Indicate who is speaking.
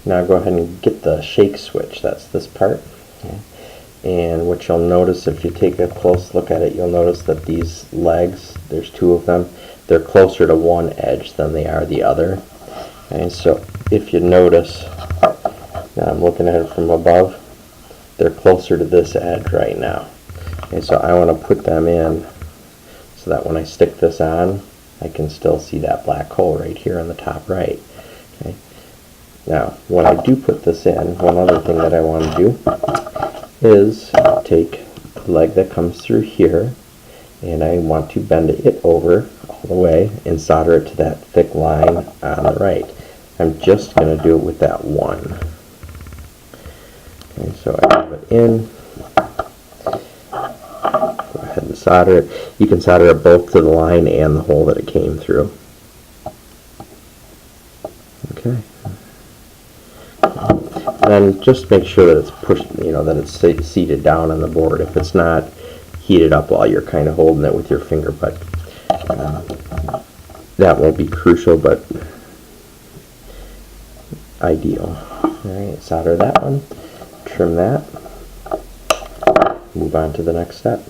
Speaker 1: Now go ahead and get the shake switch. That's this part. Okay. And what you'll notice if you take a close look at it, you'll notice that these legs, there's two of them, they're closer to one edge than they are the other. And so if you notice, now I'm looking at it from above, they're closer to this edge right now. And so I want to put them in so that when I stick this on, I can still see that black hole right here on the top right. Okay. Now, when I do put this in, one other thing that I want to do is take the leg that comes through here, and I want to bend it over all the way and solder it to that thick line on the right. I'm just going to do it with that one. Okay, so I have it in. Go ahead and solder it. You can solder it both to the line and the hole that it came through. Okay. And then just make sure that it's pushed, that it's seated down on the board. If it's not, heat it up while you're kind of holding it with your finger, but that won't be crucial, but ideal. Alright, solder that one, trim that, move on to the next step.